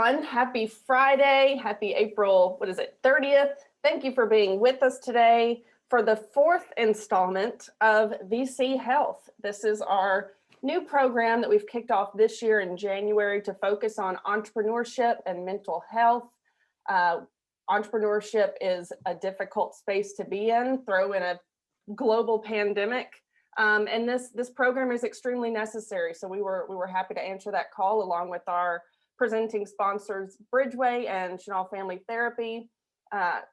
everyone. Happy Friday. Happy April, 30th. Thank you for being with us today for the fourth installment of VCHealth. This is our new program that we've kicked off this year in January to focus on entrepreneurship and mental health. Entrepreneurship is a difficult space to be in, throw in a global pandemic. And this program is extremely necessary. So we were happy to answer that call along with our presenting sponsors, Bridgeway and Chenal Family Therapy.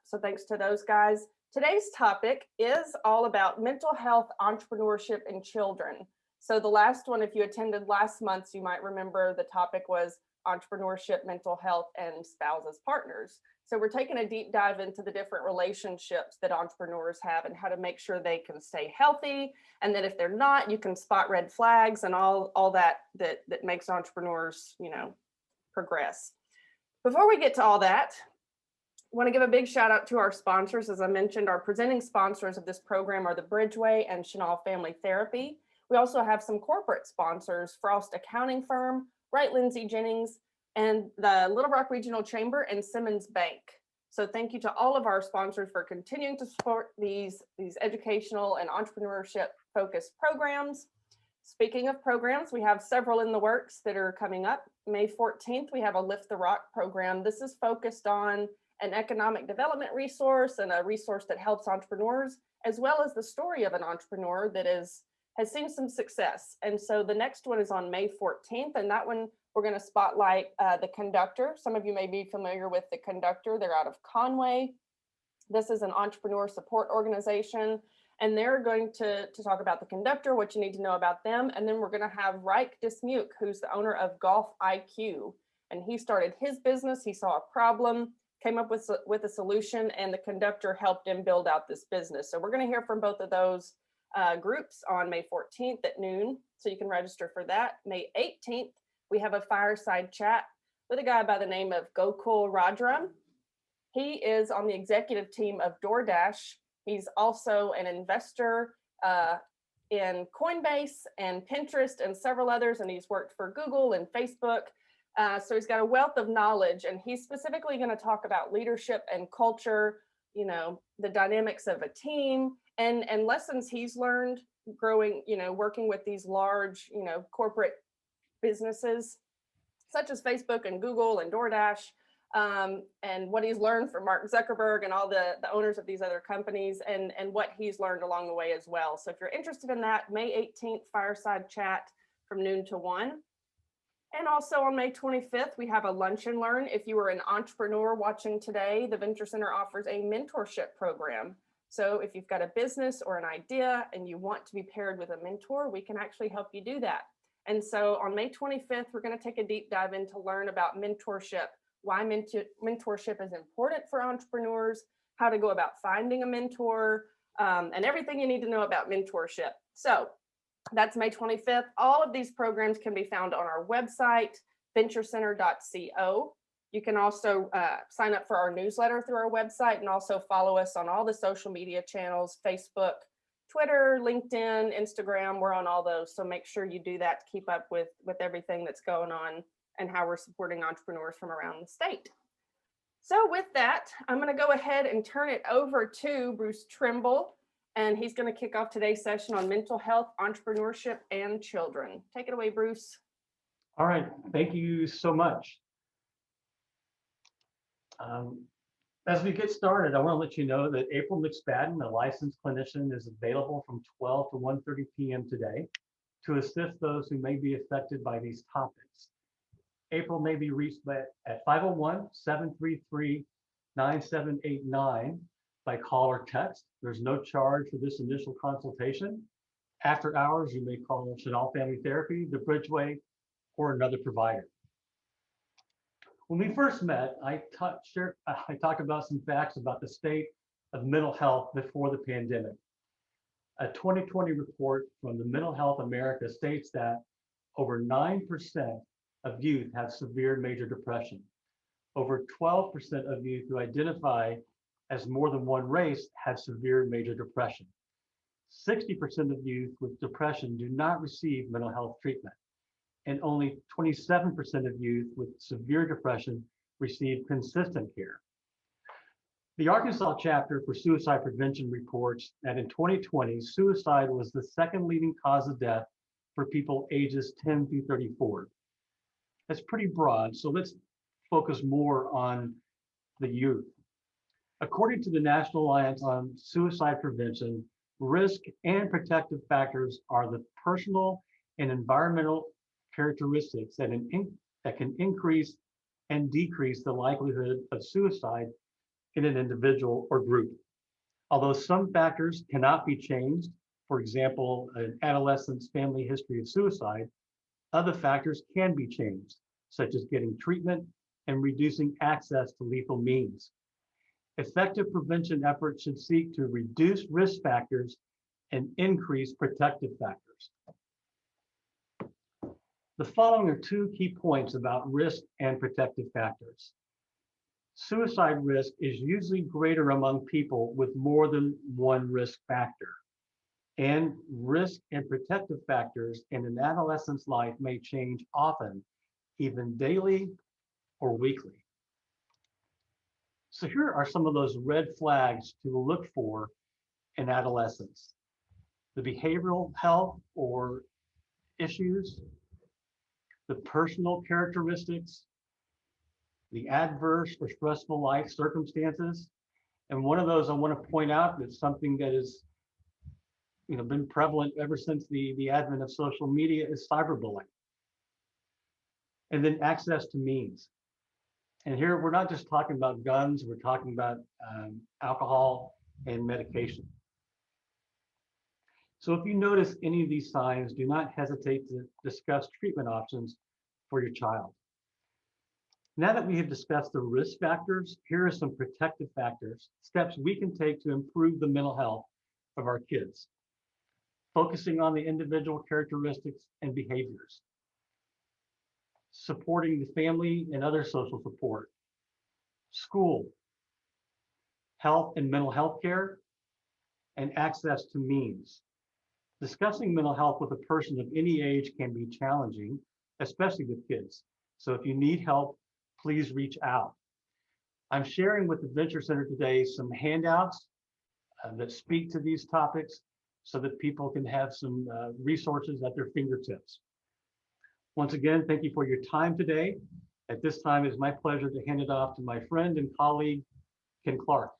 So thanks to those guys. Today's topic is all about mental health, entrepreneurship, and children. So the last one, if you attended last month's, you might remember the topic was entrepreneurship, mental health, and spouses, partners. So we're taking a deep dive into the different relationships that entrepreneurs have and how to make sure they can stay healthy. And that if they're not, you can spot red flags and all that makes entrepreneurs, progress. Before we get to all that, I want to give a big shout out to our sponsors. As I mentioned, our presenting sponsors of this program are the Bridgeway and Chenal Family Therapy. We also have some corporate sponsors, Frost Accounting Firm, Wright Lindsay Jennings, and the Little Rock Regional Chamber and Simmons Bank. So thank you to all of our sponsors for continuing to support these educational and entrepreneurship focused programs. Speaking of programs, we have several in the works that are coming up. May 14th, we have a Lift the Rock program. This is focused on an economic development resource and a resource that helps entrepreneurs, as well as the story of an entrepreneur that has seen some success. And so the next one is on May 14th, and that one we're going to spotlight the Conductor. Some of you may be familiar with the Conductor. They're out of Conway. This is an entrepreneur support organization, and they're going to talk about the Conductor, what you need to know about them. And then we're going to have Reich Dismuke, who's the owner of Golf IQ. And he started his business. He saw a problem, came up with a solution, and the Conductor helped him build out this business. So we're going to hear from both of those groups on May 14th at noon. So you can register for that. May 18th, we have a fireside chat with a guy by the name of Gokul Rajram. He is on the executive team of DoorDash. He's also an investor in Coinbase and Pinterest and several others, and he's worked for Google and Facebook. So he's got a wealth of knowledge, and he's specifically going to talk about leadership and culture, the dynamics of a team and lessons he's learned growing, working with these large, corporate businesses such as Facebook and Google and DoorDash. And what he's learned from Mark Zuckerberg and all the owners of these other companies and what he's learned along the way as well. So if you're interested in that, May 18th, fireside chat from noon to 1. And also on May 25th, we have a Lunch and Learn. If you are an entrepreneur watching today, the Venture Center offers a mentorship program. So if you've got a business or an idea and you want to be paired with a mentor, we can actually help you do that. And so on May 25th, we're going to take a deep dive in to learn about mentorship, why mentorship is important for entrepreneurs, how to go about finding a mentor, and everything you need to know about mentorship. So that's May 25th. All of these programs can be found on our website, venturecenter.co. You can also sign up for our newsletter through our website and also follow us on all the social media channels, Facebook, Twitter, LinkedIn, Instagram. We're on all those. So make sure you do that to keep up with everything that's going on and how we're supporting entrepreneurs from around the state. So with that, I'm going to go ahead and turn it over to Bruce Trimble, and he's going to kick off today's session on mental health, entrepreneurship, and children. Take it away, Bruce. All right. Thank you so much. As we get started, I want to let you know that April McSpadden, a licensed clinician, is available from 12 to 1:30 p.m. today to assist those who may be affected by these topics. April may be reached at 501-733-9789 by call or text. There's no charge for this initial consultation. After hours, you may call Chenal Family Therapy, the Bridgeway, or another provider. When we first met, I talked about some facts about the state of mental health before the pandemic. A 2020 report from the Mental Health America states that over 9% of youth have severe major depression. Over 12% of youth who identify as more than one race have severe major depression. 60% of youth with depression do not receive mental health treatment. and only 27% of youth with severe depression receive consistent care. The Arkansas chapter for suicide prevention reports that in 2020, suicide was the second leading cause of death for people ages 10 through 34. That's pretty broad, so let's focus more on the youth. According to the National Alliance on Suicide Prevention, risk and protective factors are the personal and environmental characteristics that can increase and decrease the likelihood of suicide in an individual or group. Although some factors cannot be changed, for example, an adolescent's family history of suicide, other factors can be changed, such as getting treatment and reducing access to lethal means. Effective prevention efforts should seek to reduce risk factors and increase protective factors. The following are 2 key points about risk and protective factors. Suicide risk is usually greater among people with more than one risk factor. And risk and protective factors in an adolescent's life may change often, even daily or weekly. So here are some of those red flags to look for in adolescence. The behavioral health or issues, the personal characteristics, the adverse or stressful life circumstances. And one of those I want to point out that's something that is been prevalent ever since the advent of social media is cyberbullying. And then access to means. And here we're not just talking about guns, we're talking about alcohol and medication. So if you notice any of these signs, do not hesitate to discuss treatment options for your child. Now that we have discussed the risk factors, here are some protective factors, steps we can take to improve the mental health of our kids, focusing on the individual characteristics and behaviors, supporting the family and other social support, school, health and mental health care, and access to means. Discussing mental health with a person of any age can be challenging, especially with kids. So if you need help, please reach out. I'm sharing with the Venture Center today some handouts that speak to these topics so that people can have some resources at their fingertips. Once again, thank you for your time today. At this time, it is my pleasure to hand it off to my friend and colleague, Ken Clark.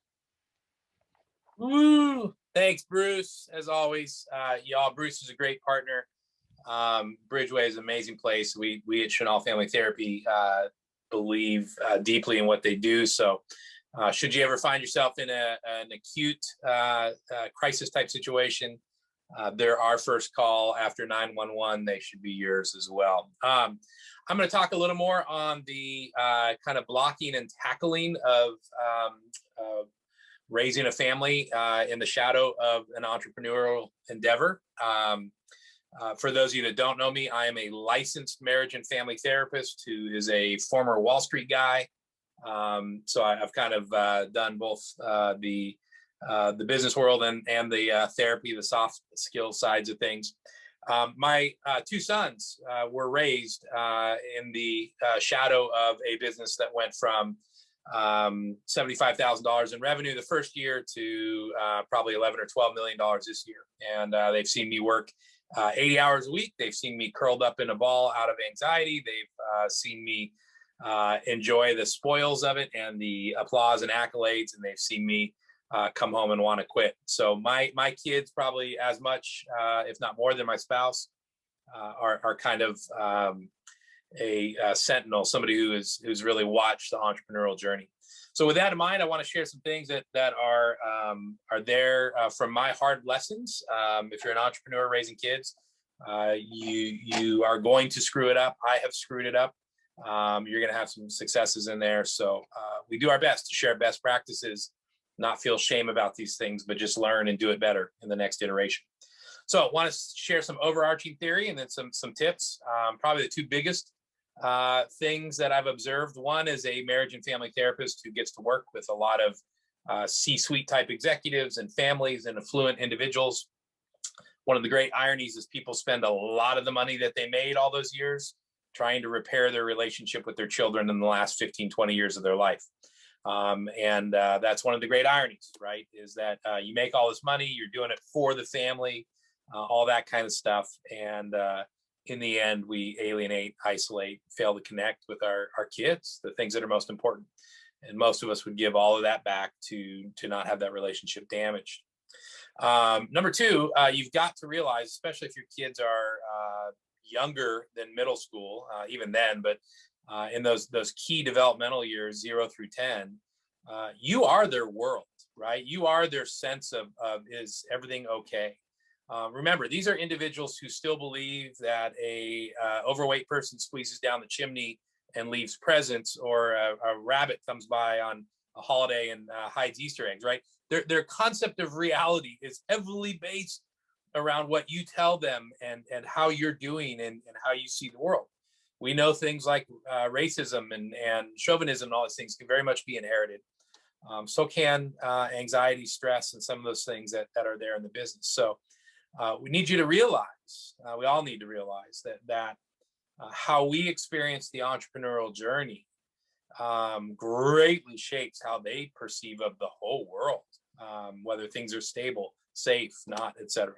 Woo! Thanks, Bruce. As always, y'all, Bruce is a great partner. Bridgeway is an amazing place. We at Chenal Family Therapy believe deeply in what they do. So should you ever find yourself in an acute crisis type situation, they're our first call after 911. They should be yours as well. I'm going to talk a little more on the kind of blocking and tackling of raising a family in the shadow of an entrepreneurial endeavor. For those of you that don't know me, I am a licensed marriage and family therapist who is a former Wall Street guy. So I've kind of done both the business world and the therapy, the soft skill sides of things. My 2 sons were raised in the shadow of a business that went from $75,000 in revenue the first year to probably $11 or $12 million this year. And they've seen me work 80 hours a week. They've seen me curled up in a ball out of anxiety. They've seen me enjoy the spoils of it and the applause and accolades. And they've seen me come home and want to quit. So my kids, probably as much, if not more than my spouse, are kind of a sentinel, somebody who's really watched the entrepreneurial journey. So with that in mind, I want to share some things that are there from my hard lessons. If you're an entrepreneur raising kids, you are going to screw it up. I have screwed it up. You're going to have some successes in there. So we do our best to share best practices, not feel shame about these things, but just learn and do it better in the next iteration. So I want to share some overarching theory and then some tips. Probably the 2 biggest things that I've observed. One is a marriage and family therapist who gets to work with a lot of C-suite type executives and families and affluent individuals. One of the great ironies is people spend a lot of the money that they made all those years trying to repair their relationship with their children in the last 15, 20 years of their life. And that's one of the great ironies, right? Is that you make all this money, you're doing it for the family, all that kind of stuff. And in the end, we alienate, isolate, fail to connect with our kids, the things that are most important. And most of us would give all of that back to not have that relationship damaged. Number two, you've got to realize, especially if your kids are younger than middle school, even then, but in those key developmental years, 0 through 10, you are their world, right? You are their sense of is everything okay? Remember, these are individuals who still believe that a overweight person squeezes down the chimney and leaves presents, or a rabbit comes by on a holiday and hides Easter eggs, right? Their concept of reality is heavily based around what you tell them and how you're doing and how you see the world. We know things like racism and chauvinism and all these things can very much be inherited. So can anxiety, stress, and some of those things that are there in the business. So we need you to realize, we all need to realize that how we experience the entrepreneurial journey greatly shapes how they perceive of the whole world, whether things are stable, safe, not, etc.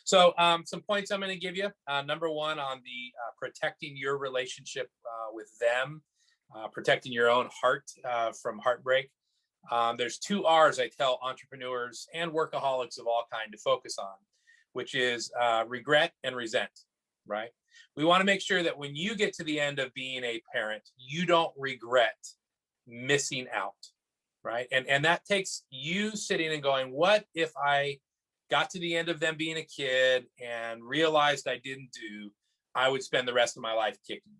So some points I'm going to give you. Number one, on the protecting your relationship with them, protecting your own heart from heartbreak. There's 2 R's I tell entrepreneurs and workaholics of all kind to focus on, which is regret and resent, right? We want to make sure that when you get to the end of being a parent, you don't regret missing out, right? And that takes you sitting and going, what if I got to the end of them being a kid and realized I didn't do, I would spend the rest of my life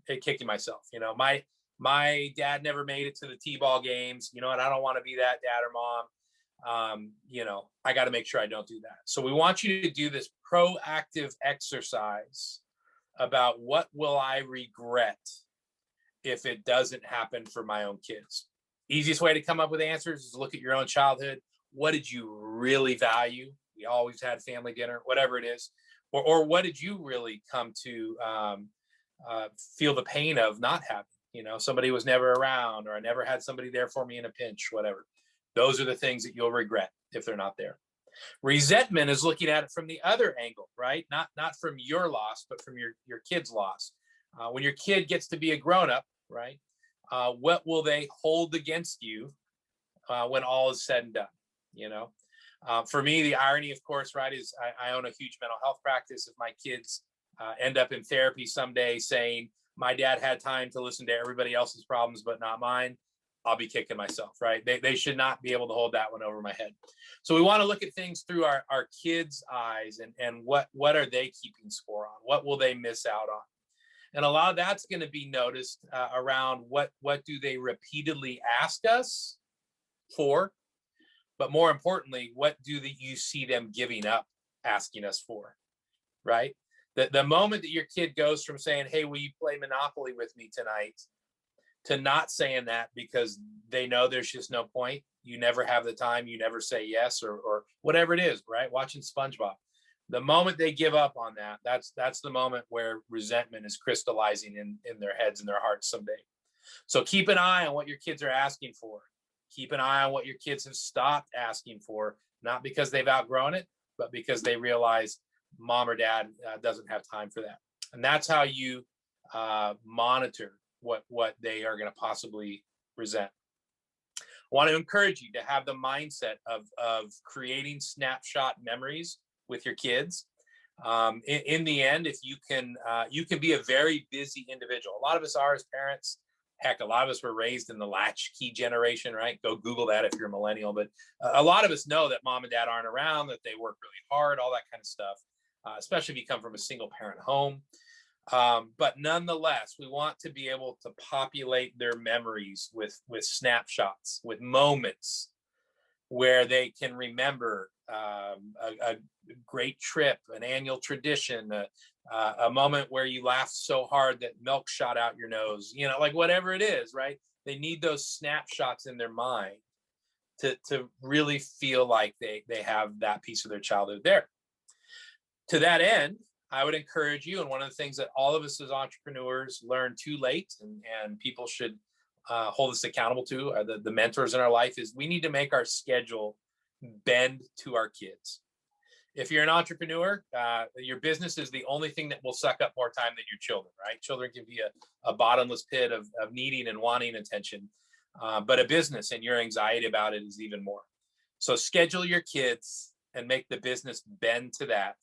kicking myself. You know, my dad never made it to the T-ball games. You know what? I don't want to be that dad or mom. You know, I got to make sure I don't do that. So we want you to do this proactive exercise about what will I regret if it doesn't happen for my own kids. Easiest way to come up with answers is look at your own childhood. What did you really value? We always had family dinner, whatever it is. Or what did you really come to feel the pain of not having? You know, somebody was never around, or I never had somebody there for me in a pinch, whatever. Those are the things that you'll regret if they're not there. Resentment is looking at it from the other angle, right? Not from your loss, but from your kid's loss. When your kid gets to be a grown-up, right? What will they hold against you when all is said and done? You know, for me, the irony, of course, right, is I own a huge mental health practice. If my kids end up in therapy someday saying, my dad had time to listen to everybody else's problems, but not mine, I'll be kicking myself, right? They should not be able to hold that one over my head. So we want to look at things through our kids' eyes and what are they keeping score on? What will they miss out on? And a lot of that's going to be noticed around what do they repeatedly ask us for? But more importantly, what do you see them giving up asking us for, right? The moment that your kid goes from saying, hey, will you play Monopoly with me tonight, to not saying that because they know there's just no point. You never have the time. You never say yes, or whatever it is, right? Watching SpongeBob. The moment they give up on that, that's the moment where resentment is crystallizing in their heads and their hearts someday. So keep an eye on what your kids are asking for. Keep an eye on what your kids have stopped asking for, not because they've outgrown it, but because they realize mom or dad doesn't have time for that. And that's how you monitor what they are going to possibly resent. I want to encourage you to have the mindset of creating snapshot memories with your kids. In the end, if you can be a very busy individual. A lot of us are as parents. Heck, a lot of us were raised in the latchkey generation, right? Go Google that if you're a millennial. But a lot of us know that mom and dad aren't around, that they work really hard, all that kind of stuff, especially if you come from a single parent home. But nonetheless, we want to be able to populate their memories with snapshots, with moments where they can remember a great trip, an annual tradition, a moment where you laughed so hard that milk shot out your nose, you know, like whatever it is, right? They need those snapshots in their mind to really feel like they have that piece of their childhood there. To that end, I would encourage you, and one of the things that all of us as entrepreneurs learn too late, and people should hold us accountable to, the mentors in our life, is we need to make our schedule bend to our kids. If you're an entrepreneur, your business is the only thing that will suck up more time than your children, right? Children can be a bottomless pit of needing and wanting attention, but a business and your anxiety about it is even more. So schedule your kids and make the business bend to that,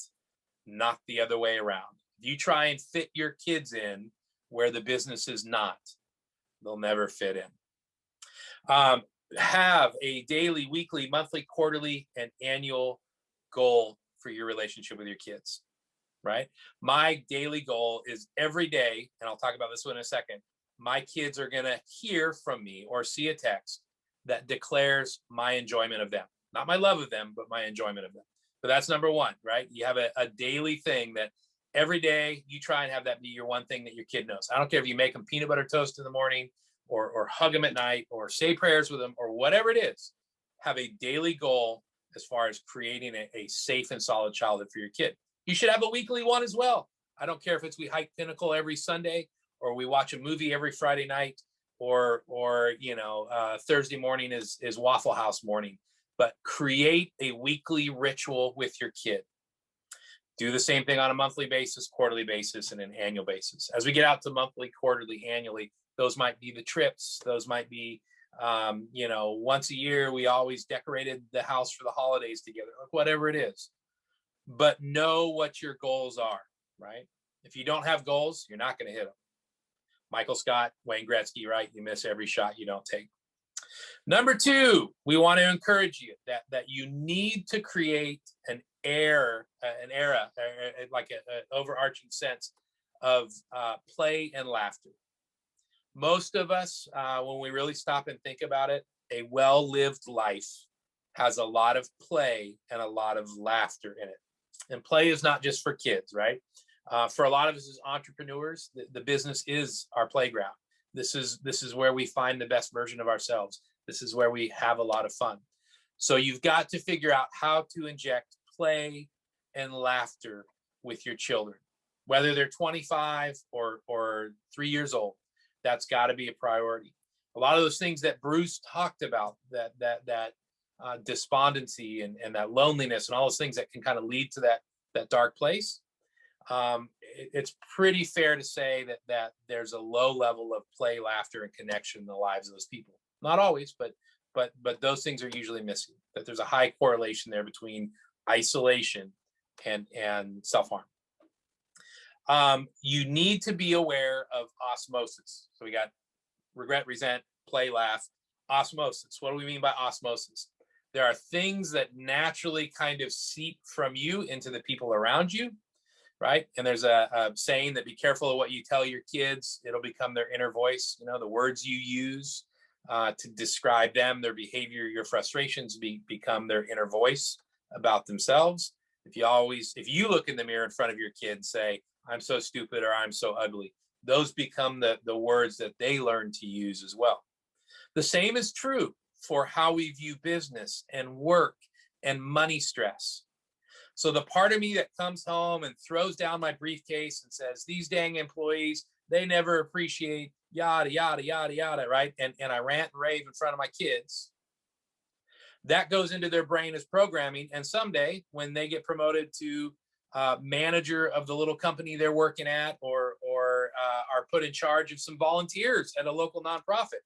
not the other way around. If you try and fit your kids in where the business is not, they'll never fit in. Have a daily, weekly, monthly, quarterly, and annual goal for your relationship with your kids, right? My daily goal is every day, and I'll talk about this one in a second, my kids are going to hear from me or see a text that declares my enjoyment of them. Not my love of them, but my enjoyment of them. So that's number one, right? You have a daily thing that every day you try and have that be your one thing that your kid knows. I don't care if you make them peanut butter toast in the morning or hug them at night or say prayers with them or whatever it is. Have a daily goal as far as creating a safe and solid childhood for your kid. You should have a weekly one as well. I don't care if it's we hike Pinnacle every Sunday or we watch a movie every Friday night or Thursday morning is Waffle House morning. But create a weekly ritual with your kid. Do the same thing on a monthly basis, quarterly basis, and an annual basis. As we get out to monthly, quarterly, annually, those might be the trips. Those might be, once a year, we always decorated the house for the holidays together, whatever it is. But know what your goals are, right? If you don't have goals, you're not going to hit them. Michael Scott, Wayne Gretzky, right? You miss every shot you don't take. Number two, we want to encourage you that you need to create an era, like an overarching sense of play and laughter. Most of us, when we really stop and think about it, a well-lived life has a lot of play and a lot of laughter in it. And play is not just for kids, right? For a lot of us as entrepreneurs, the business is our playground. This is where we find the best version of ourselves. This is where we have a lot of fun. So you've got to figure out how to inject play and laughter with your children, whether they're 25 or 3 years old. That's got to be a priority. A lot of those things that Bruce talked about, that despondency and that loneliness and all those things that can kind of lead to that dark place. It's pretty fair to say that there's a low level of play, laughter, and connection in the lives of those people. Not always, but those things are usually missing. That there's a high correlation there between isolation and self-harm. You need to be aware of osmosis. So we got regret, resent, play, laugh, osmosis. What do we mean by osmosis? There are things that naturally kind of seep from you into the people around you, right? And there's a saying that be careful of what you tell your kids. It'll become their inner voice. The words you use to describe them, their behavior, your frustrations become their inner voice about themselves. If you look in the mirror in front of your kid and say, I'm so stupid or I'm so ugly, those become the words that they learn to use as well. The same is true for how we view business and work and money stress. So the part of me that comes home and throws down my briefcase and says, these dang employees, they never appreciate yada, yada, yada, yada, right? And I rant and rave in front of my kids. That goes into their brain as programming. And someday when they get promoted to manager of the little company they're working at or are put in charge of some volunteers at a local nonprofit,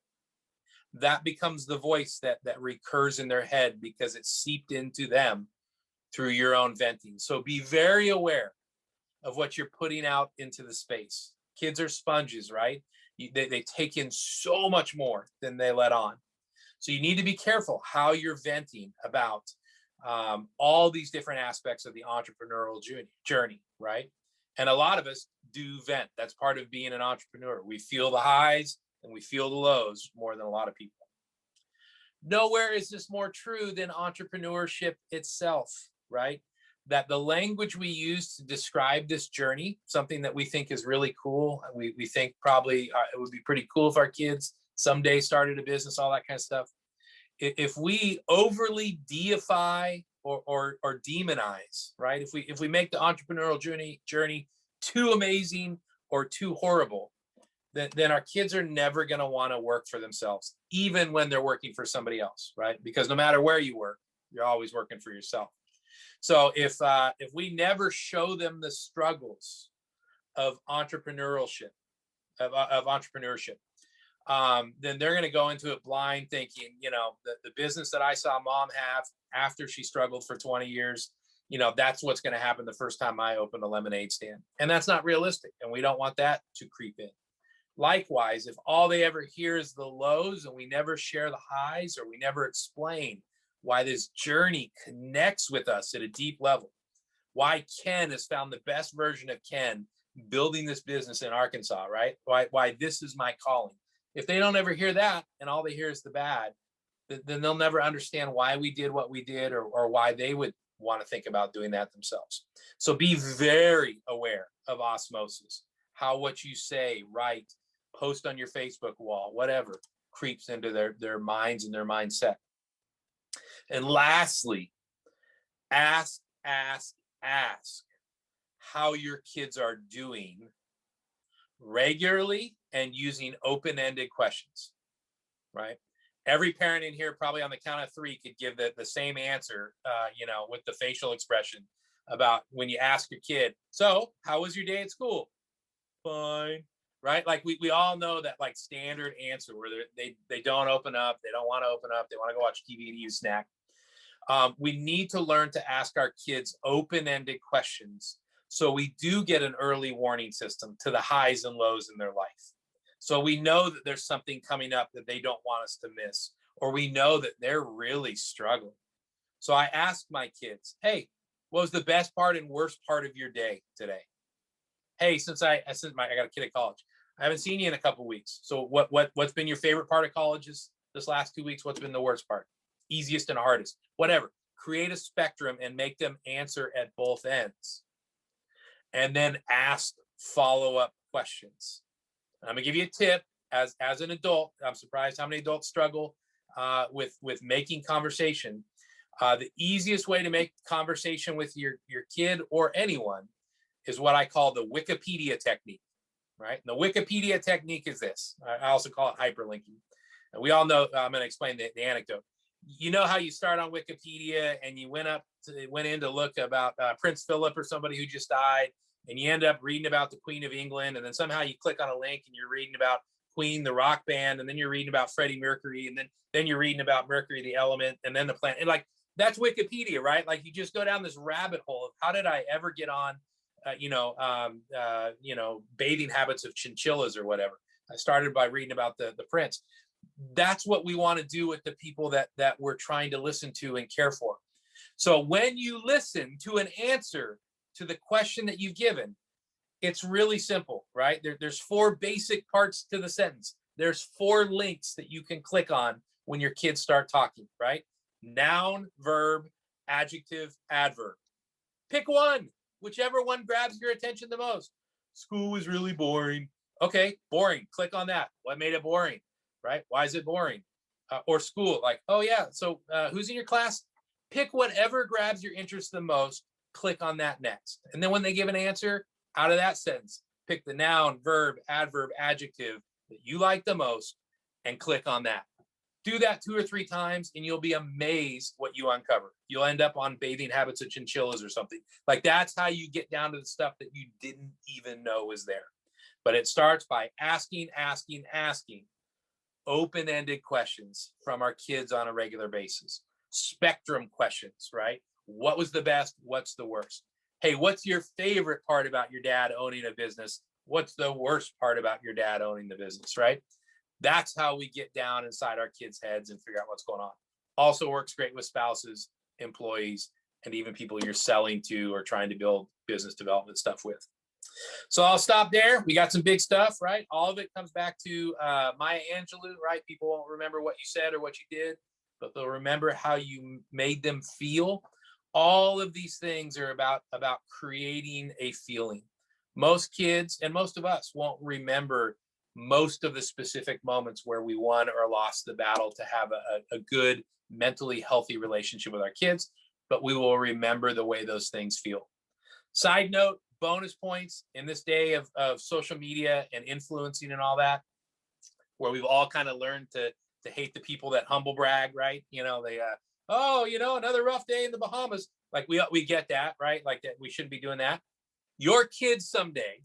that becomes the voice that recurs in their head because it's seeped into them through your own venting. So be very aware of what you're putting out into the space. Kids are sponges, right? They take in so much more than they let on. So you need to be careful how you're venting about all these different aspects of the entrepreneurial journey, right? And a lot of us do vent. That's part of being an entrepreneur. We feel the highs and we feel the lows more than a lot of people. Nowhere is this more true than entrepreneurship itself, right? That the language we use to describe this journey, something that we think is really cool. We think probably it would be pretty cool if our kids someday started a business, all that kind of stuff. If we overly deify or demonize, right? If we make the entrepreneurial journey too amazing or too horrible, then our kids are never going to want to work for themselves, even when they're working for somebody else, right? Because no matter where you work, you're always working for yourself. So if we never show them the struggles of entrepreneurship, then they're going to go into it blind, thinking, the business that I saw mom have after she struggled for 20 years, that's what's going to happen the first time I open a lemonade stand. And that's not realistic. And we don't want that to creep in. Likewise, if all they ever hear is the lows and we never share the highs, or we never explain why this journey connects with us at a deep level, why Ken has found the best version of Ken building this business in Arkansas, right? Why this is my calling. If they don't ever hear that and all they hear is the bad, then they'll never understand why we did what we did, or why they would want to think about doing that themselves. So be very aware of osmosis, how what you say, write, post on your Facebook wall, whatever, creeps into their minds and their mindset. And lastly, ask how your kids are doing regularly, and using open-ended questions, right? Every parent in here, probably on the count of 3, could give the same answer, with the facial expression about when you ask your kid, so how was your day at school? Fine, right? Like we all know that, like, standard answer where they don't open up, they don't want to open up, they want to go watch TV and eat a snack. We need to learn to ask our kids open-ended questions, so we do get an early warning system to the highs and lows in their life. So we know that there's something coming up that they don't want us to miss, or we know that they're really struggling. So I asked my kids, hey, what was the best part and worst part of your day today? Hey, since I got a kid at college, I haven't seen you in a couple of weeks. So what's been your favorite part of college this last 2 weeks? What's been the worst part? Easiest and hardest, whatever. Create a spectrum and make them answer at both ends. And then ask follow-up questions. I'm gonna give you a tip as an adult. I'm surprised how many adults struggle with making conversation. The easiest way to make conversation with your kid or anyone is what I call the Wikipedia technique, right? And the Wikipedia technique is this. I also call it hyperlinking. And we all know, I'm gonna explain the anecdote. You know how you start on Wikipedia and you went in to look about Prince Philip or somebody who just died, and you end up reading about the Queen of England, and then somehow you click on a link and you're reading about Queen, the rock band, and then you're reading about Freddie Mercury, and then you're reading about Mercury, the element, and then the planet. And like, that's Wikipedia, right? Like, you just go down this rabbit hole of how did I ever get on, bathing habits of chinchillas or whatever. I started by reading about the prince. That's what we want to do with the people that we're trying to listen to and care for. So when you listen to an answer to the question that you've given, it's really simple, right? There's 4 basic parts to the sentence. There's 4 links that you can click on when your kids start talking, right? Noun, verb, adjective, adverb. Pick one, whichever one grabs your attention the most. School was really boring. Okay, boring. Click on that. What made it boring, right? Why is it boring? Or school, like, oh yeah, so who's in your class? Pick whatever grabs your interest the most. Click on that next. And then when they give an answer out of that sentence, pick the noun, verb, adverb, adjective that you like the most and click on that. Do that 2 or 3 times and you'll be amazed what you uncover. You'll end up on bathing habits of chinchillas or something. Like, that's how you get down to the stuff that you didn't even know was there. But it starts by asking open-ended questions from our kids on a regular basis. Spectrum questions, right? What was the best? What's the worst? Hey, what's your favorite part about your dad owning a business? What's the worst part about your dad owning the business, right? That's how we get down inside our kids' heads and figure out what's going on. Also works great with spouses, employees, and even people you're selling to or trying to build business development stuff with. So I'll stop there. We got some big stuff, right? All of it comes back to Maya Angelou, right? People won't remember what you said or what you did, but they'll remember how you made them feel. All of these things are about creating a feeling. Most kids and most of us won't remember most of the specific moments where we won or lost the battle to have a good, mentally healthy relationship with our kids. but we will remember the way those things feel. Side note, bonus points in this day of social media and influencing and all that, where we've all kind of learned to hate the people that humble brag, right? They, oh, another rough day in the Bahamas. Like we get that, right? Like that we shouldn't be doing that. Your kids someday,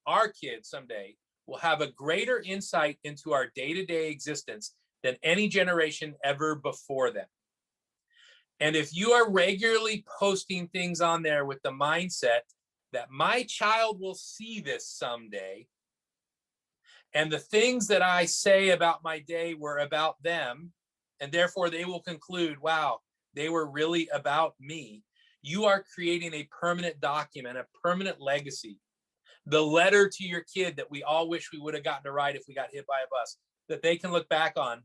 our kids someday, will have a greater insight into our day-to-day existence than any generation ever before them. And if you are regularly posting things on there with the mindset that my child will see this someday, and the things that I say about my day were about them, and therefore they will conclude, wow, they were really about me, you are creating a permanent document, a permanent legacy. The letter to your kid that we all wish we would have gotten to write if we got hit by a bus, that they can look back on. And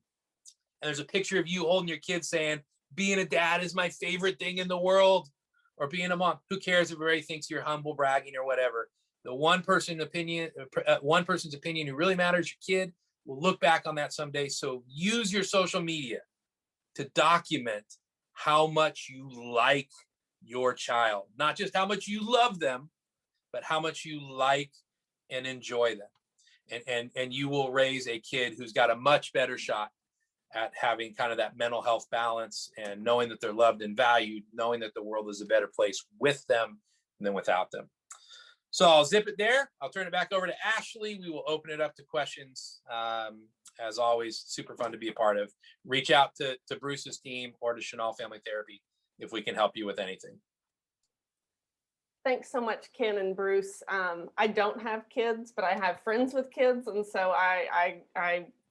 there's a picture of you holding your kid saying, being a dad is my favorite thing in the world, or being a mom. Who cares if everybody thinks you're humble bragging or whatever? The one person's opinion who really matters, your kid, will look back on that someday. So use your social media to document how much you like your child, not just how much you love them, but how much you like and enjoy them. And you will raise a kid who's got a much better shot at having kind of that mental health balance and knowing that they're loved and valued, knowing that the world is a better place with them than without them. So I'll zip it there. I'll turn it back over to Ashley. We will open it up to questions. As always, super fun to be a part of. Reach out to Bruce's team or to Chenal Family Therapy if we can help you with anything. Thanks so much, Ken and Bruce. I don't have kids, but I have friends with kids. And so I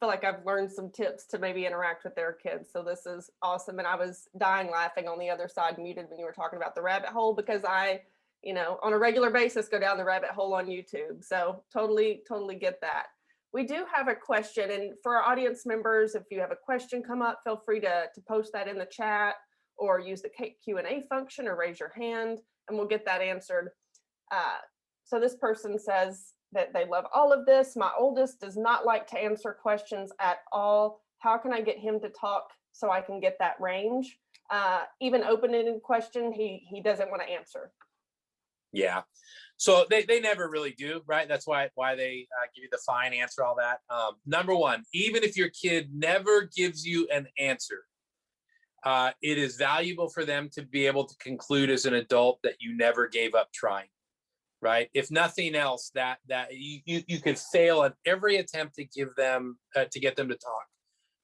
feel like I've learned some tips to maybe interact with their kids. So this is awesome. And I was dying laughing on the other side, muted, when you were talking about the rabbit hole, because I, on a regular basis, go down the rabbit hole on YouTube. So totally get that. We do have a question. And for our audience members, if you have a question come up, feel free to post that in the chat or use the Q&A function or raise your hand, and we'll get that answered. So this person says that they love all of this. My oldest does not like to answer questions at all. How can I get him to talk so I can get that range? Even open-ended question, he doesn't want to answer. Yeah. So they never really do, right? That's why they give you the fine answer, all that. Number one, even if your kid never gives you an answer, it is valuable for them to be able to conclude as an adult that you never gave up trying, right? If nothing else, that you could fail at every attempt to give them to get them to talk,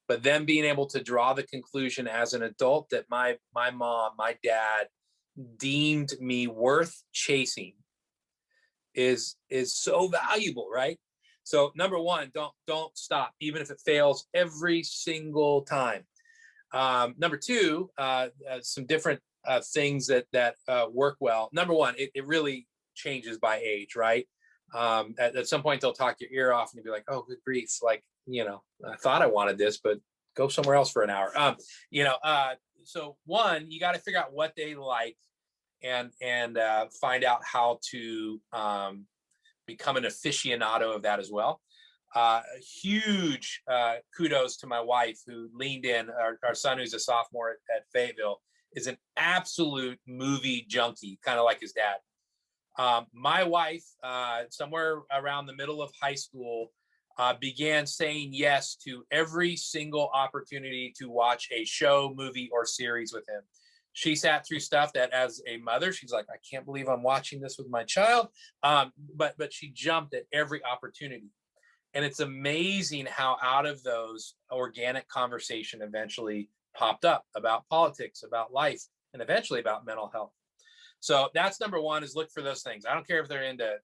but them being able to draw the conclusion as an adult that my mom, my dad deemed me worth chasing is so valuable, right? So number one, don't stop, even if it fails every single time. Number two, some different things that work well. Number one, it really changes by age, right? At some point they'll talk your ear off and you'll be like, oh, good grief. Like, I thought I wanted this, but go somewhere else for an hour. So one, you got to figure out what they like and find out how to become an aficionado of that as well. Huge kudos to my wife who leaned in. Our son, who's a sophomore at Fayetteville, is an absolute movie junkie, kind of like his dad. My wife, somewhere around the middle of high school, began saying yes to every single opportunity to watch a show, movie, or series with him. She sat through stuff that, as a mother, she's like, I can't believe I'm watching this with my child. But she jumped at every opportunity. And it's amazing how out of those organic conversation eventually popped up about politics, about life, and eventually about mental health. So that's number one, is look for those things. I don't care if they're into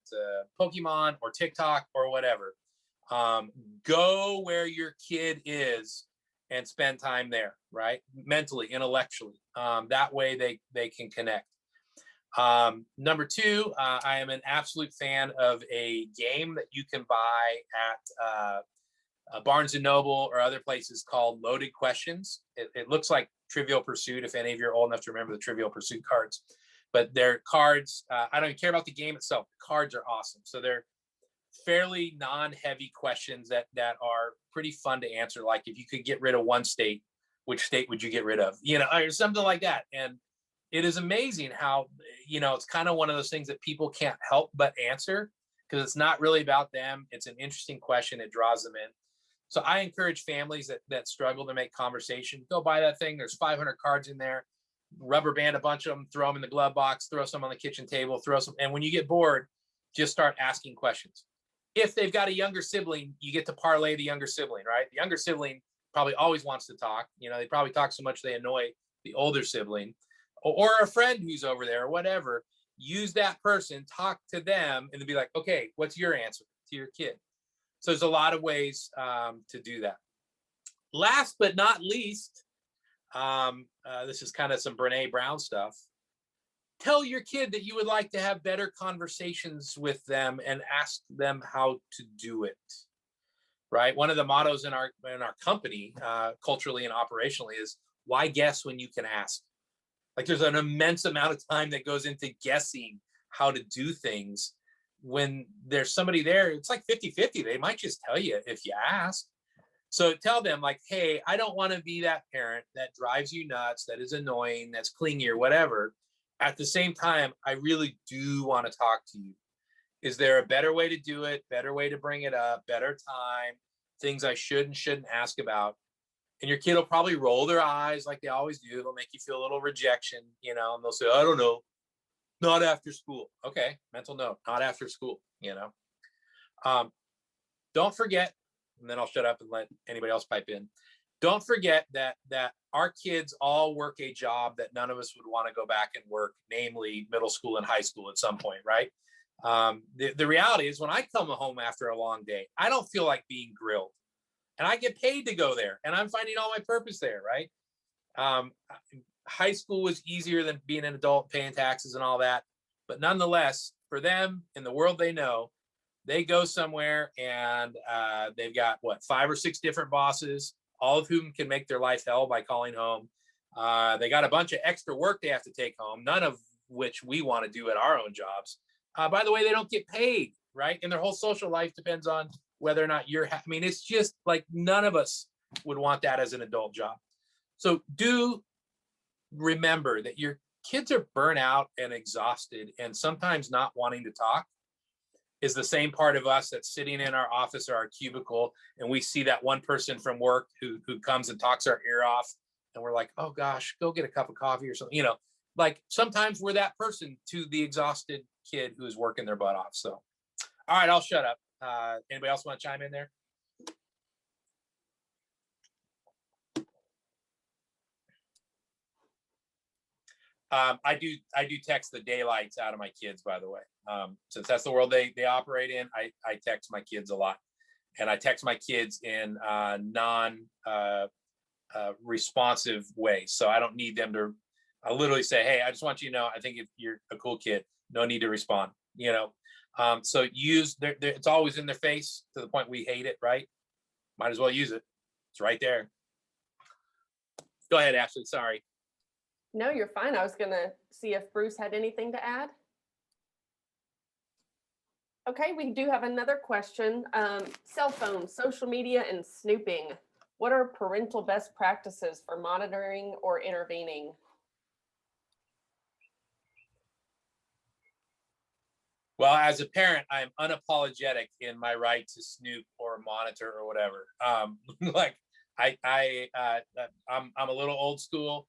Pokemon or TikTok or whatever. Go where your kid is and spend time there, right? Mentally, intellectually. That way they can connect. Number two, I am an absolute fan of a game that you can buy at Barnes & Noble or other places called Loaded Questions. It looks like Trivial Pursuit, if any of you are old enough to remember the Trivial Pursuit cards. But they're cards, I don't even care about the game itself. The cards are awesome. So they're fairly non-heavy questions that are pretty fun to answer. Like, if you could get rid of one state, which state would you get rid of? Or something like that. And it is amazing how, it's kind of one of those things that people can't help but answer because it's not really about them. It's an interesting question. It draws them in. So I encourage families that struggle to make conversation, go buy that thing. There's 500 cards in there, rubber band a bunch of them, throw them in the glove box, throw some on the kitchen table, throw some. And when you get bored, just start asking questions. If they've got a younger sibling, you get to parlay the younger sibling, right? The younger sibling probably always wants to talk. They probably talk so much they annoy the older sibling, or a friend who's over there or whatever. Use that person, talk to them, and then be like, okay, what's your answer to your kid? So there's a lot of ways to do that. Last but not least, this is kind of some Brene Brown stuff. Tell your kid that you would like to have better conversations with them and ask them how to do it. Right? One of the mottos in our company, culturally and operationally, is why guess when you can ask? Like, there's an immense amount of time that goes into guessing how to do things. When there's somebody there, it's like 50-50. They might just tell you if you ask. So tell them, like, hey, I don't want to be that parent that drives you nuts, that is annoying, that's clingy or whatever. At the same time, I really do want to talk to you. Is there a better way to do it? Better way to bring it up? Better time? Things I should and shouldn't ask about? And your kid will probably roll their eyes like they always do. They'll make you feel a little rejection, and they'll say, I don't know. Not after school. Okay, mental note, not after school, Don't forget, and then I'll shut up and let anybody else pipe in. Don't forget that our kids all work a job that none of us would want to go back and work, namely middle school and high school at some point, right? The reality is when I come home after a long day, I don't feel like being grilled. And I get paid to go there, and I'm finding all my purpose there, right? High school was easier than being an adult, paying taxes and all that. But nonetheless, for them, in the world they know, they go somewhere and they've got, 5 or 6 different bosses, all of whom can make their life hell by calling home. They got a bunch of extra work they have to take home, none of which we want to do at our own jobs. By the way, they don't get paid, right? And their whole social life depends on whether or not you're, it's just like none of us would want that as an adult job. So do remember that your kids are burnt out and exhausted, and sometimes not wanting to talk is the same part of us that's sitting in our office or our cubicle, and we see that one person from work who comes and talks our ear off, and we're like, oh gosh, go get a cup of coffee or something. Like sometimes we're that person to the exhausted kid who is working their butt off. So, all right, I'll shut up. Anybody else want to chime in there? I do text the daylights out of my kids, by the way. Since that's the world they operate in, I text my kids a lot, and I text my kids in non-responsive ways. So I don't need them to. I literally say, hey, I just want you to know, I think if you're a cool kid, no need to respond. So it's always in their face to the point we hate it, right? Might as well use it. It's right there. Go ahead, Ashley. Sorry. No, you're fine. I was going to see if Bruce had anything to add. Okay, we do have another question. Cell phones, social media, and snooping. What are parental best practices for monitoring or intervening? Well, as a parent, I'm unapologetic in my right to snoop or monitor or whatever. I'm a little old school.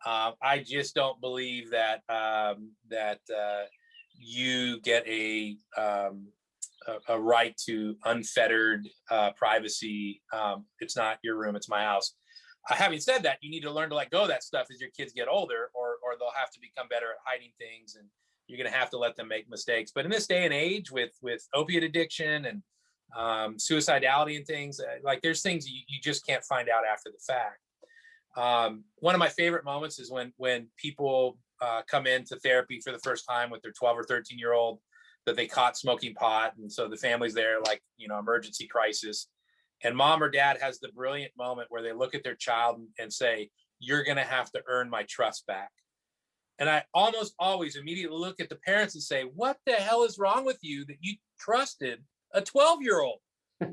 I just don't believe that you get a right to unfettered privacy. It's not your room; it's my house. Having said that, you need to learn to let go of that stuff as your kids get older, or they'll have to become better at hiding things, and you're going to have to let them make mistakes. But in this day and age, with opiate addiction and suicidality and things, like there's things you just can't find out after the fact. One of my favorite moments is when people come into therapy for the first time with their 12 or 13-year-old that they caught smoking pot. And so the family's there, like, emergency crisis. And mom or dad has the brilliant moment where they look at their child and say, you're going to have to earn my trust back. And I almost always immediately look at the parents and say, what the hell is wrong with you that you trusted a 12-year-old?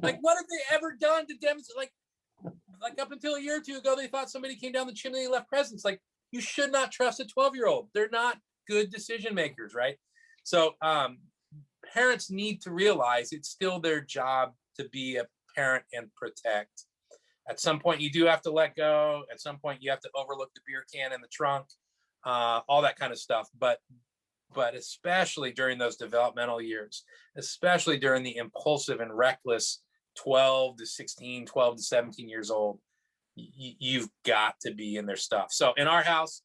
Like, what have they ever done to demonstrate? Like up until a year or two ago, they thought somebody came down the chimney and left presents. Like, You should not trust a 12-year-old. They're not good decision makers, right? So parents need to realize it's still their job to be a parent and protect. At some point, you do have to let go. At some point, you have to overlook the beer can in the trunk, all that kind of stuff. But especially during those developmental years, especially during the impulsive and reckless 12 to 16, 12 to 17 years old, you've got to be in their stuff. So in our house,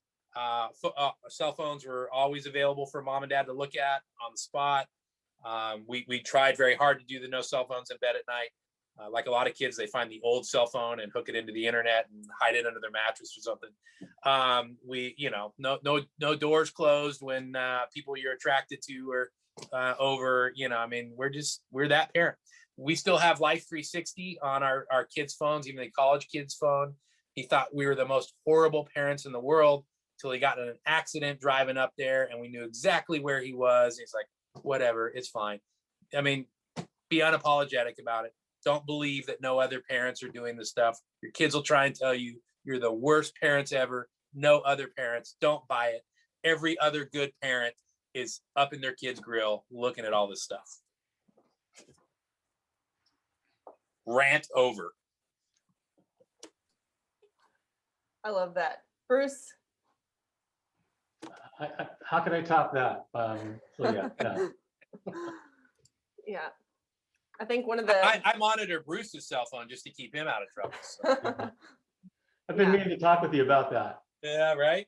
cell phones were always available for mom and dad to look at on the spot. We tried very hard to do the no cell phones in bed at night. Like a lot of kids, they find the old cell phone and hook it into the internet and hide it under their mattress or something. No doors closed when people you're attracted to are over. We're that parent. We still have Life 360 on our kids' phones, even the college kid's phone. He thought we were the most horrible parents in the world till he got in an accident driving up there, and we knew exactly where he was. He's like, whatever, it's fine. I mean, be unapologetic about it. Don't believe that no other parents are doing this stuff. Your kids will try and tell you you're the worst parents ever. No other parents. Don't buy it. Every other good parent is up in their kids' grill looking at all this stuff. Rant over. I love that. Bruce? How can I top that? Yeah. Yeah. I think one of the... I monitor Bruce's cell phone just to keep him out of trouble. So. I've been meaning to talk with you about that. Yeah, right?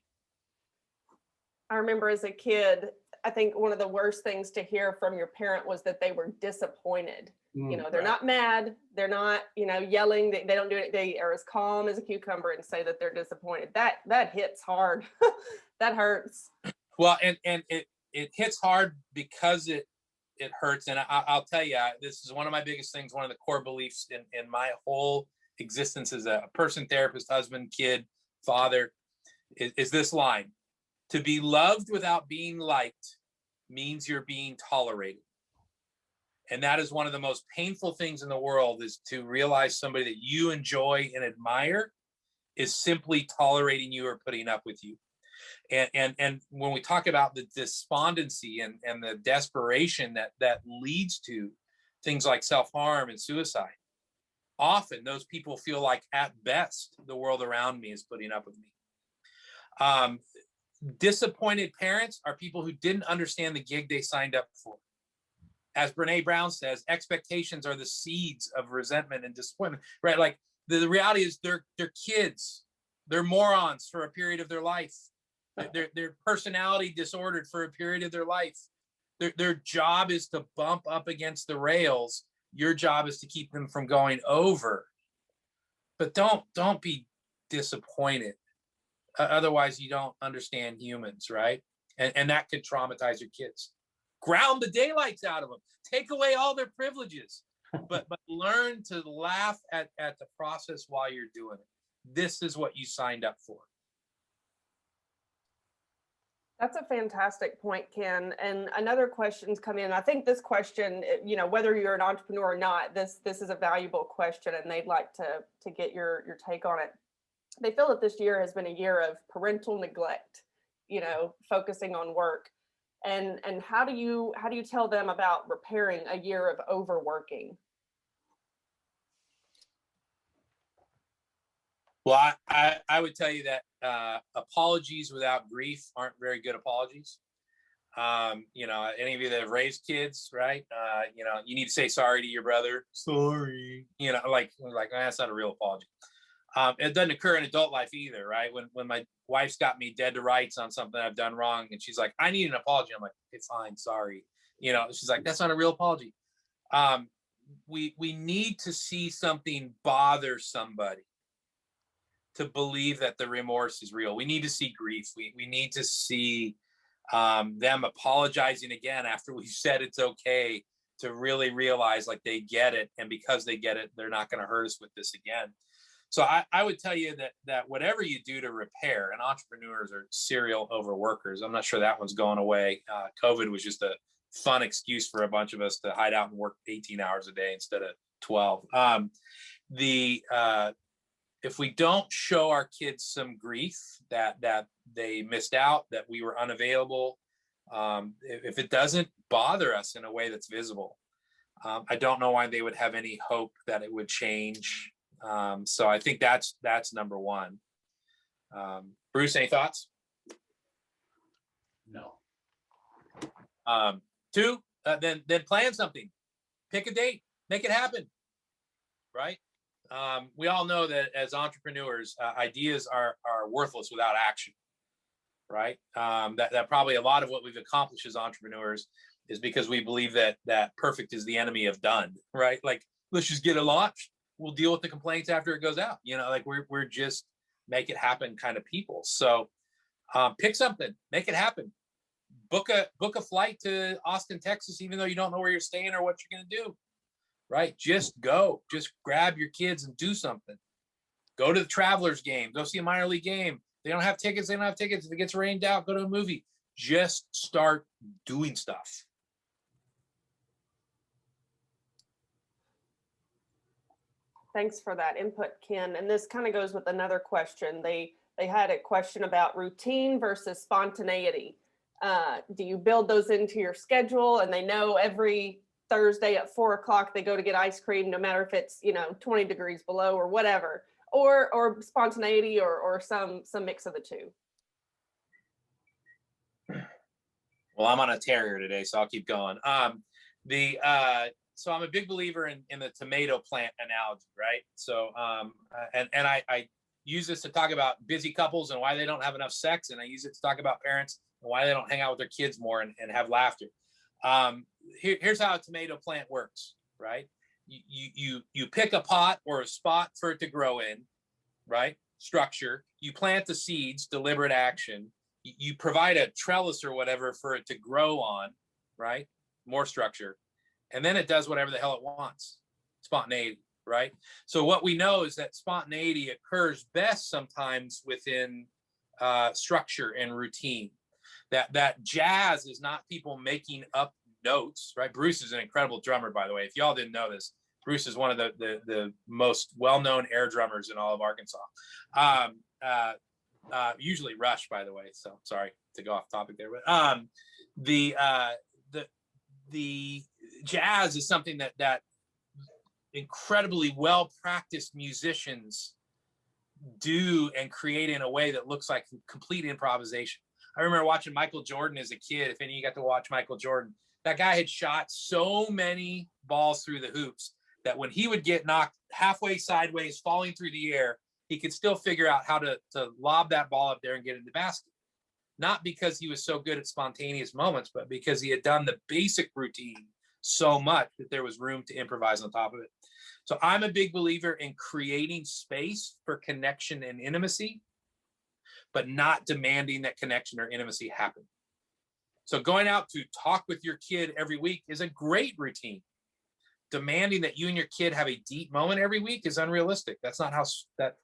I remember as a kid, I think one of the worst things to hear from your parent was that they were disappointed. They're not mad. They're not, yelling. They don't do it. They are as calm as a cucumber and say that they're disappointed. That hits hard. That hurts. Well, and it hits hard because it hurts. And I'll tell you, this is one of my biggest things. One of the core beliefs in my whole existence as a person, therapist, husband, kid, father, is this line: to be loved without being liked means you're being tolerated. And that is one of the most painful things in the world, is to realize somebody that you enjoy and admire is simply tolerating you or putting up with you. And when we talk about the despondency and the desperation that leads to things like self-harm and suicide, often those people feel like, at best, the world around me is putting up with me. Disappointed parents are people who didn't understand the gig they signed up for. As Brene Brown says, expectations are the seeds of resentment and disappointment, right? Like the reality is they're kids. They're morons for a period of their life. Their personality disordered for a period of their life. Their job is to bump up against the rails. Your job is to keep them from going over. But don't be disappointed. Otherwise, you don't understand humans, right? And that could traumatize your kids. Ground the daylights out of them. Take away all their privileges. But learn to laugh at the process while you're doing it. This is what you signed up for. That's a fantastic point, Ken. And another question's come in. I think this question, whether you're an entrepreneur or not, this is a valuable question, and they'd like to get your take on it. They feel that this year has been a year of parental neglect, focusing on work. And how do you tell them about repairing a year of overworking? Well, I would tell you that apologies without grief aren't very good apologies. Any of you that have raised kids, right? You need to say sorry to your brother. Sorry. That's not a real apology. It doesn't occur in adult life either, right? When my wife's got me dead to rights on something I've done wrong, and she's like, I need an apology. I'm like, it's fine, sorry. She's like, that's not a real apology. We need to see something bother somebody to believe that the remorse is real. We need to see grief. We need to see them apologizing again after we've said it's okay, to really realize like they get it. And because they get it, they're not going to hurt us with this again. So I would tell you that whatever you do to repair, and entrepreneurs are serial overworkers. I'm not sure that one's going away. COVID was just a fun excuse for a bunch of us to hide out and work 18 hours a day instead of 12. if we don't show our kids some grief that they missed out, that we were unavailable, if it doesn't bother us in a way that's visible, I don't know why they would have any hope that it would change. So I think that's number one. Bruce, any thoughts? No. Two, then plan something. Pick a date, make it happen, right? We all know that as entrepreneurs, ideas are worthless without action, right? That probably a lot of what we've accomplished as entrepreneurs is because we believe that perfect is the enemy of done, right? Like, let's just get it launched. We'll deal with the complaints after it goes out. You know, like we're just make it happen kind of people. So pick something, make it happen. Book a flight to Austin, Texas, even though you don't know where you're staying or what you're going to do, right? Just go, just grab your kids and do something. Go to the Travelers game, go see a minor league game. They don't have tickets. If it gets rained out, go to a movie. Just start doing stuff. Thanks for that input, Ken. And this kind of goes with another question. They had a question about routine versus spontaneity. Do you build those into your schedule, and they know every Thursday at 4 o'clock they go to get ice cream, no matter if it's 20 degrees below or whatever, or spontaneity or some mix of the two? Well, I'm on a terrier today, so I'll keep going. So I'm a big believer in the tomato plant analogy, right? So and I use this to talk about busy couples and why they don't have enough sex, and I use it to talk about parents and why they don't hang out with their kids more and have laughter. Here's how a tomato plant works, right? You pick a pot or a spot for it to grow in, right? Structure. You plant the seeds, deliberate action. You provide a trellis or whatever for it to grow on, right? More structure. And then it does whatever the hell it wants. Spontaneity, right? So what we know is that spontaneity occurs best sometimes within structure and routine. That jazz is not people making up notes, right? Bruce is an incredible drummer, by the way. If y'all didn't know this, Bruce is one of the most well-known air drummers in all of Arkansas. Usually Rush, by the way. So sorry to go off topic there, but the jazz is something that incredibly well-practiced musicians do and create in a way that looks like complete improvisation. I remember watching Michael Jordan as a kid. If any of you got to watch Michael Jordan, that guy had shot so many balls through the hoops that when he would get knocked halfway sideways, falling through the air, he could still figure out how to lob that ball up there and get it in the basket. Not because he was so good at spontaneous moments, but because he had done the basic routine so much that there was room to improvise on top of it. So I'm a big believer in creating space for connection and intimacy, but not demanding that connection or intimacy happen. So going out to talk with your kid every week is a great routine. Demanding that you and your kid have a deep moment every week is unrealistic. That's not how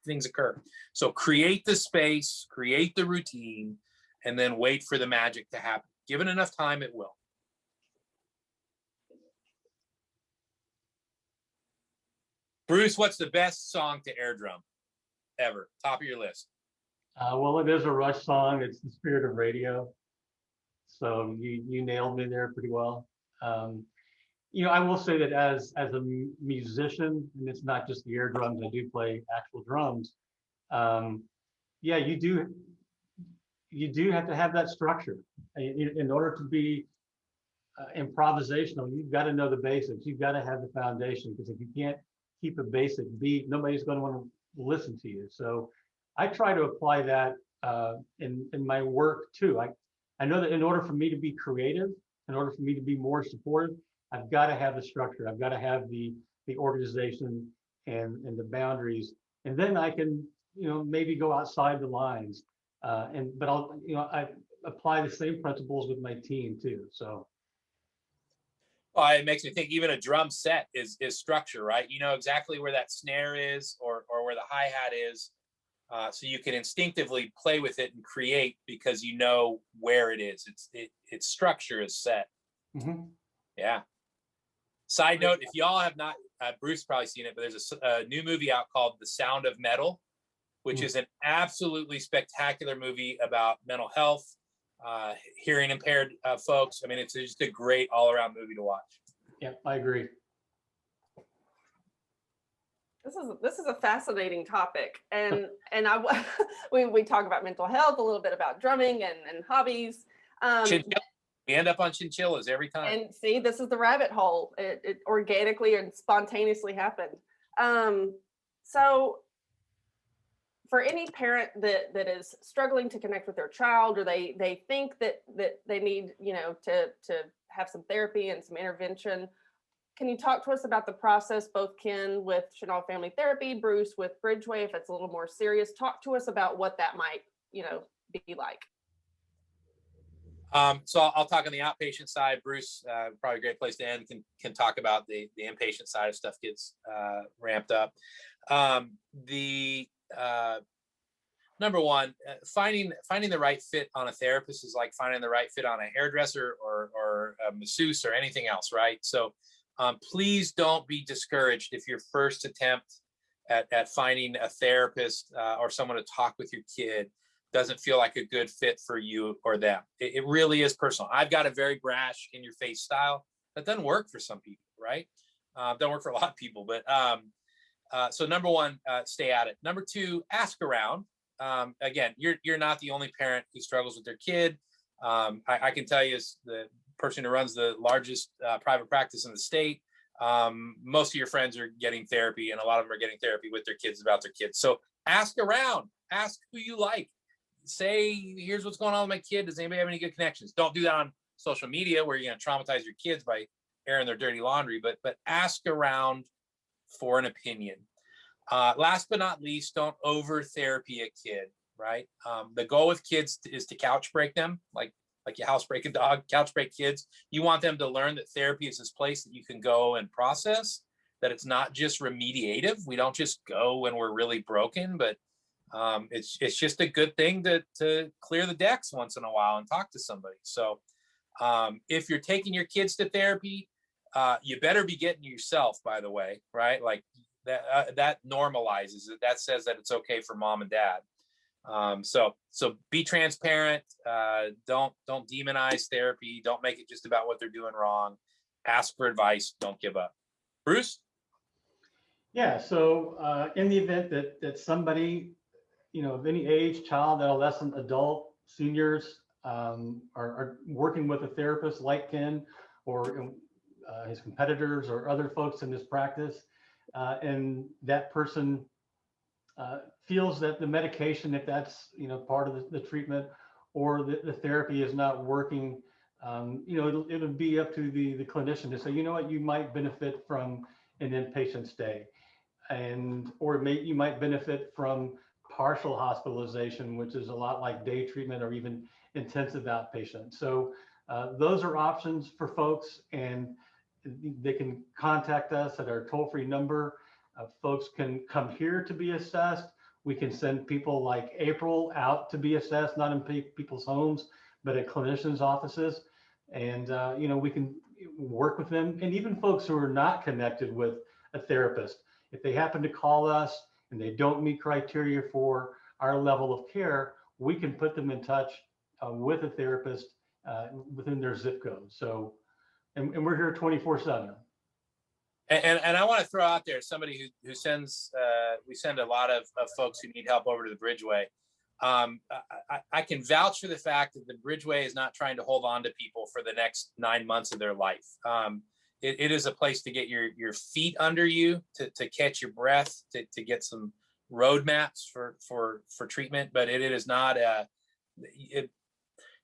things occur. So create the space, create the routine, and then wait for the magic to happen. Given enough time, it will. Bruce, what's the best song to air drum ever? Top of your list. Well, it is a Rush song. It's The Spirit of Radio. So you nailed me there pretty well. I will say that as a musician, and it's not just the air drums, I do play actual drums. You do have to have that structure in order to be improvisational. You've got to know the basics. You've got to have the foundation, because if you can't keep a basic beat, nobody's going to want to listen to you. So I try to apply that in my work too. I know that in order for me to be creative, in order for me to be more supportive, I've got to have the structure. I've got to have the organization and the boundaries, and then I can maybe go outside the lines. But I apply the same principles with my team too. So. Well, it makes me think even a drum set is structure, right? You know exactly where that snare is or where the hi-hat is. So you can instinctively play with it and create because you know where it is. Its structure is set. Mm-hmm. Yeah. Side note, if y'all have not, Bruce probably seen it, but there's a new movie out called The Sound of Metal, which is an absolutely spectacular movie about mental health, hearing impaired folks. I mean, it's just a great all around movie to watch. Yeah, I agree. This is a fascinating topic, and we talk about mental health, a little bit about drumming and hobbies. We end up on chinchillas every time. And see, this is the rabbit hole. It organically and spontaneously happened. So for any parent that is struggling to connect with their child, or they think that they need, to have some therapy and some intervention, can you talk to us about the process, both Ken with Chenal Family Therapy, Bruce with Bridgeway, if it's a little more serious? Talk to us about what that might, be like. So I'll talk on the outpatient side. Bruce, probably a great place to end, can talk about the inpatient side if stuff gets ramped up. Number one, finding the right fit on a therapist is like finding the right fit on a hairdresser or a masseuse or anything else, right? So please don't be discouraged if your first attempt at finding a therapist or someone to talk with your kid doesn't feel like a good fit for you or them. It really is personal. I've got a very brash, in your face style that doesn't work for some people, right? Don't work for a lot of people, but so number one, stay at it. Number two, ask around. Again, you're not the only parent who struggles with their kid. I can tell you, as the person who runs the largest private practice in the state, most of your friends are getting therapy, and a lot of them are getting therapy with their kids about their kids. So ask around, ask who you like. Say, here's what's going on with my kid. Does anybody have any good connections? Don't do that on social media where you're going to traumatize your kids by airing their dirty laundry, but ask around for an opinion. Last but not least, don't over therapy a kid, right? The goal with kids is to couch break them, like you house break a dog, couch break kids. You want them to learn that therapy is this place that you can go and process, that it's not just remediative. We don't just go when we're really broken, but it's just a good thing to clear the decks once in a while and talk to somebody. So if you're taking your kids to therapy, you better be getting yourself, by the way, right? Like that normalizes it. That says that it's okay for mom and dad. So be transparent. Don't demonize therapy. Don't make it just about what they're doing wrong. Ask for advice. Don't give up. Bruce? Yeah. So in the event that somebody, of any age, child, adolescent, adult, seniors, are working with a therapist like Ken or his competitors or other folks in this practice, and that person feels that the medication, if that's part of the treatment, or the therapy is not working, it'll be up to the clinician to say, you might benefit from an inpatient stay, or you might benefit from partial hospitalization, which is a lot like day treatment or even intensive outpatient. So those are options for folks, and they can contact us at our toll-free number. Folks can come here to be assessed. We can send people like April out to be assessed, not in people's homes, but at clinicians' offices. And, we can work with them. And even folks who are not connected with a therapist, if they happen to call us and they don't meet criteria for our level of care, we can put them in touch with a therapist within their zip code. So, and we're here 24/7. And I want to throw out there somebody who sends, we send a lot of folks who need help over to the Bridgeway. I can vouch for the fact that the Bridgeway is not trying to hold on to people for the next 9 months of their life. It is a place to get your feet under you, to catch your breath, to get some roadmaps for treatment, but it is not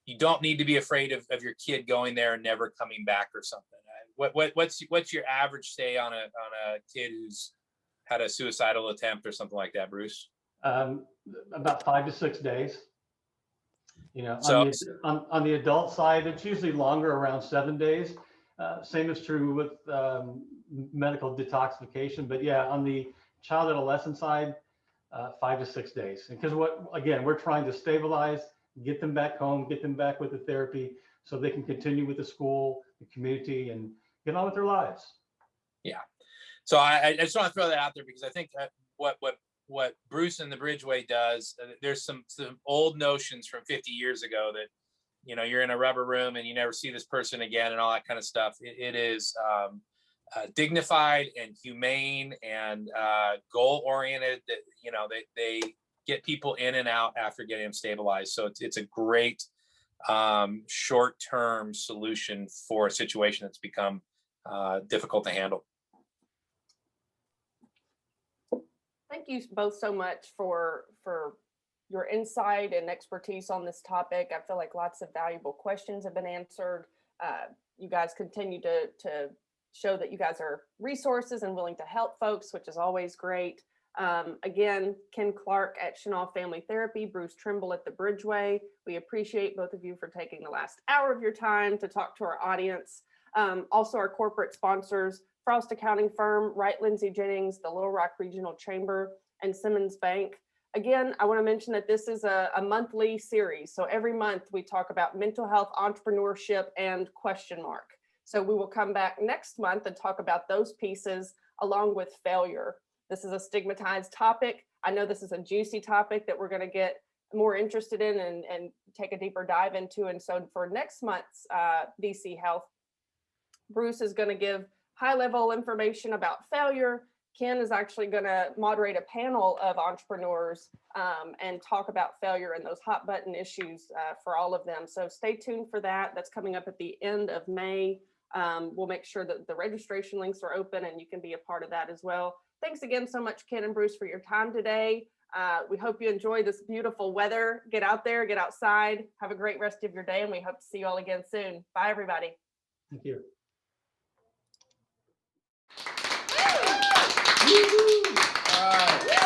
you don't need to be afraid of your kid going there and never coming back or something. What's your average stay on a kid who's had a suicidal attempt or something like that, Bruce? About 5 to 6 days. So on the adult side, it's usually longer, around 7 days. Same is true with medical detoxification, but yeah, on the child adolescent side, 5 to 6 days. Because we're trying to stabilize, get them back home, get them back with the therapy, so they can continue with the school, the community, and get on with their lives. So I just want to throw that out there because I think what Bruce and the Bridgeway does, there's some old notions from 50 years ago that, you're in a rubber room and you never see this person again and all that kind of stuff. It is dignified and humane and goal oriented. That they get people in and out after getting them stabilized. So it's a great short-term solution for a situation that's become difficult to handle. Thank you both so much for your insight and expertise on this topic. I feel like lots of valuable questions have been answered. You guys continue to show that you guys are resources and willing to help folks, which is always great. Again, Ken Clark at Chenal Family Therapy, Bruce Trimble at the Bridgeway. We appreciate both of you for taking the last hour of your time to talk to our audience. Also our corporate sponsors, Frost Accounting Firm, Wright Lindsay Jennings, the Little Rock Regional Chamber, and Simmons Bank. Again, I want to mention that this is a monthly series. So every month we talk about mental health, entrepreneurship, and question mark. So we will come back next month and talk about those pieces along with failure. This is a stigmatized topic. I know this is a juicy topic that we're going to get more interested in and take a deeper dive into. And so for next month's VCHealth, Bruce is going to give high-level information about failure. Ken is actually going to moderate a panel of entrepreneurs and talk about failure and those hot button issues for all of them. So stay tuned for that. That's coming up at the end of May. We'll make sure that the registration links are open and you can be a part of that as well. Thanks again so much, Ken and Bruce, for your time today. We hope you enjoy this beautiful weather. Get out there, get outside, have a great rest of your day, and we hope to see you all again soon. Bye, everybody. Thank you. All right.